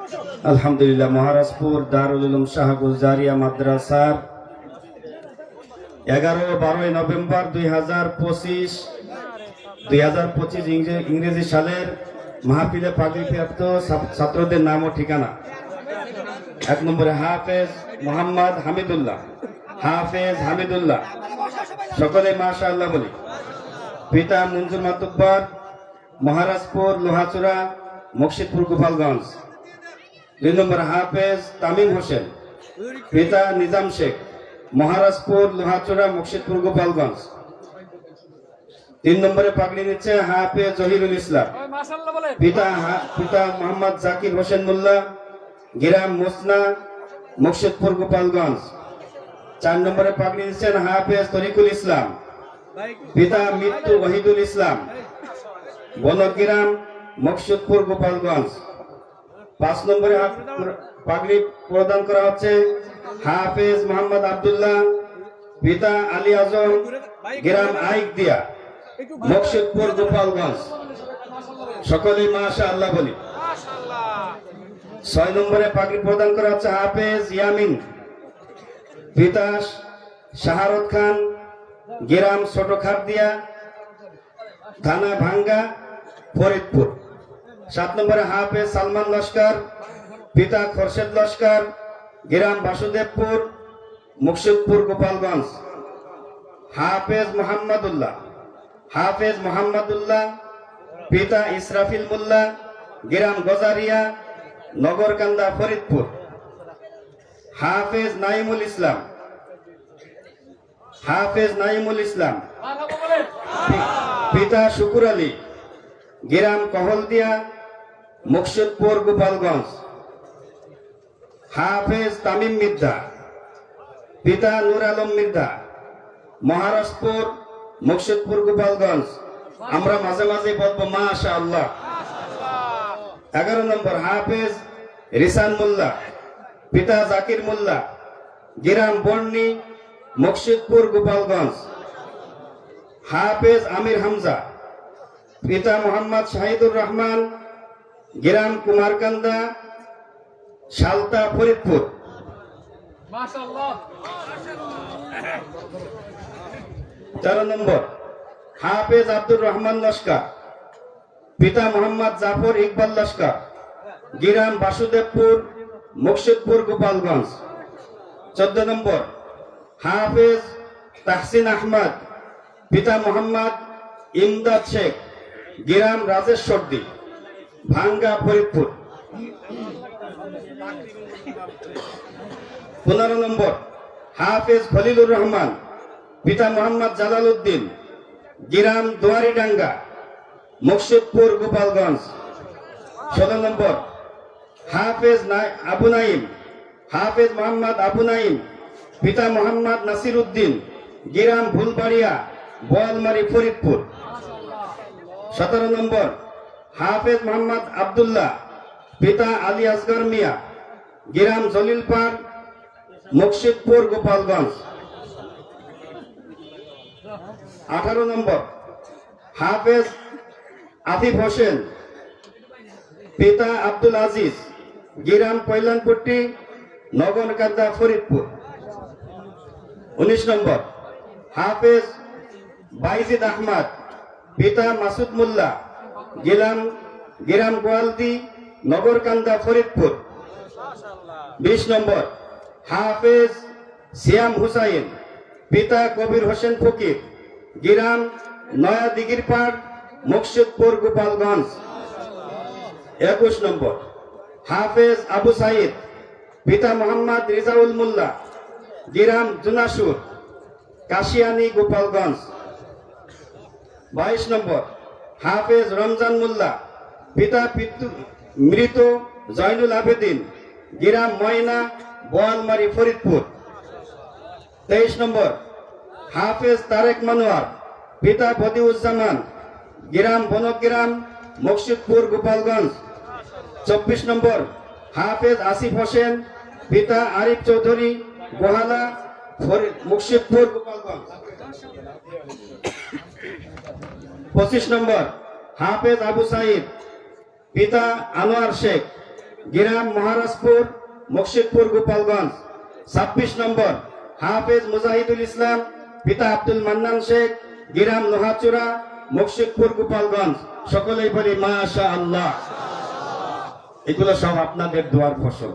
আলহামদুলিল্লাহ মহারাজপুর দারুল উলুম শাহ গুলজারিয়া মাদ্রাসার 11-12 নভেম্বর 2025 ইংরেজি সালের মাহফিলে পাগড়িপ্রাপ্ত ছাত্রদের নাম ও ঠিকানা। 1 নম্বরে হাফেজ মোহাম্মদ হামিদুল্লাহ। হাফেজ হামিদুল্লাহ, সকলে মাশাআল্লাহ বলি। পিতা মঞ্জুর মাতুব্বর, মহারাজপুর লোহাচূড়া, মুর্শিদপুর গোপালগঞ্জ। 2 নম্বর হাফেজ তামিম হোসেন। পিতা নিজাম শেখ, মহারাজপুর লোহাচূড়া, মুর্শিদপুর গোপালগঞ্জ। 3 নম্বরে পাগড়ি নিচ্ছে হাফেজ জহিরুল ইসলাম। পিতা মোহাম্মদ জাকির হোসেন মোল্লা, গ্রাম মোসনা, মুর্শিদপুর গোপালগঞ্জ। 4 নম্বরে পাগড়ি নিচ্ছেন হাফেজ তরিকুল ইসলাম। পিতা মৃত্যু ওয়াহিদুল ইসলাম, বনগ্রাম, মুর্শিদপুর গোপালগঞ্জ। 5 নম্বরে পাগড়ি প্রদান করা হচ্ছে হাফেজ মোহাম্মদ আব্দুল্লাহ। পিতা আলী আজম, গ্রাম আইকদিয়া, মুর্শিদপুর গোপালগঞ্জ। সকলেই মাশাআল্লাহ বলি। 6 নম্বরে পাগড়ি প্রদান করা হচ্ছে হাফেজ ইয়ামিন। পিতা শাহরত খান, গ্রাম ছোট খারদিয়া, থানা ভাঙ্গা, ফরিদপুর। 7 নম্বরে হাফেজ সালমান লস্কর। পিতা খোরশেদ লস্কর, গ্রাম বাসুদেবপুর, মুর্শিদপুর গোপালগঞ্জ। হাফেজ মোহাম্মদুল্লাহ। হাফেজ মোহাম্মদুল্লাহ, পিতা ইসরাফিল মোল্লা, গ্রাম গজারিয়া, নগরকান্দা, ফরিদপুর। হাফেজ নাইমুল ইসলাম। হাফেজ নাইমুল ইসলাম, পিতা শুকুর আলী, গ্রাম কহলদিয়া, মুর্শিদপুর গোপালগঞ্জ। হাফেজ তামিম মির্জা। পিতা নূর আলম মির্জা, মহারাজপুর, মুর্শিদপুর গোপালগঞ্জ। আমরা মাঝে মাঝে বলবো মাশাআল্লাহ। 11 নম্বর হাফেজ রিসান মোল্লা। পিতা জাকির মোল্লা, গ্রাম বর্ণী, মুর্শিদপুর গোপালগঞ্জ। হাফেজ আমির হামজা। পিতা মোহাম্মদ শাহিদুর রহমান, গ্রাম কুমারকান্দা, সালতা, ফরিদপুর। 13 নম্বর হাফেজ আব্দুর রহমান লস্কর। পিতা মোহাম্মদ জাফর ইকবাল লস্কর, গ্রাম বাসুদেবপুর, মুর্শিদপুর গোপালগঞ্জ। 14 নম্বর হাফেজ তাহসিন আহমদ। পিতা মোহাম্মদ ইমদাদ শেখ, গ্রাম রাজেশ্বরদী, ভাঙ্গা, ফরিদপুর। 15 নম্বর হাফেজ খলিলুর রহমান। পিতা মোহাম্মদ জালাল উদ্দিন, গ্রাম দুয়ারিডাঙ্গা, মুর্শিদপুর গোপালগঞ্জ। 16 নম্বর হাফেজ আবু নাইম। হাফেজ মোহাম্মদ আবু নাইম, পিতা মোহাম্মদ নাসির উদ্দিন, গ্রাম ভুলবাড়িয়া, বোয়ালমারি, ফরিদপুর। 17 নম্বর হাফেজ মোহাম্মদ আব্দুল্লাহ। পিতা আলী আসগর মিয়া, গ্রাম জলিলপাড়, মুর্শিদপুর গোপালগঞ্জ। 18 নম্বর হাফেজ আতিফ হোসেন। পিতা আব্দুল আজিজ, গ্রাম পৈলানপট্টি, নগরকান্দা, ফরিদপুর। 19 নম্বর হাফেজ বাইজিদ আহমদ। পিতা মাসুদ মোল্লা, গ্রাম গোয়ালদি, নগরকান্দা, ফরিদপুর। 20 নম্বর হাফেজ সিয়াম হুসাইন। পিতা কবির হোসেন ফকির, গ্রাম নয়া দিগিরপাড়, মুর্শিদপুর গোপালগঞ্জ। 21 নম্বর হাফেজ আবু সাইদ। পিতা মোহাম্মদ রিজাউল মোল্লা, গ্রাম জুনাসুর, কাশিয়ানী, গোপালগঞ্জ। 22 নম্বর হাফেজ রমজান মোল্লা। পিতা মৃত জয়নুল আবেদিন, গ্রাম ময়না, বোয়ালমারি, ফরিদপুর। 23 নম্বর হাফেজ তারেক মনোয়ার। পিতা বদিউজ্জামান, গ্রাম বনগ্রাম, মুর্শিদপুর গোপালগঞ্জ। 24 নম্বর হাফেজ আসিফ হোসেন। পিতা আরিফ চৌধুরী, গোহালা, মুর্শিদপুর গোপালগঞ্জ। 25 নম্বর হাফেজ আবু সাইদ। পিতা আনোয়ার শেখ, গ্রাম মহারাজপুর মুর্শিদপুর গোপালগঞ্জ। 26 নম্বর হাফেজ মুজাহিদুল ইসলাম পিতা আব্দুল মান্নান শেখ গ্রাম নোহাচুরা মুর্শিদপুর গোপালগঞ্জ। সকলেই বলি মাশাআল্লাহ। এগুলো সব আপনাদের দোয়ার ফসল।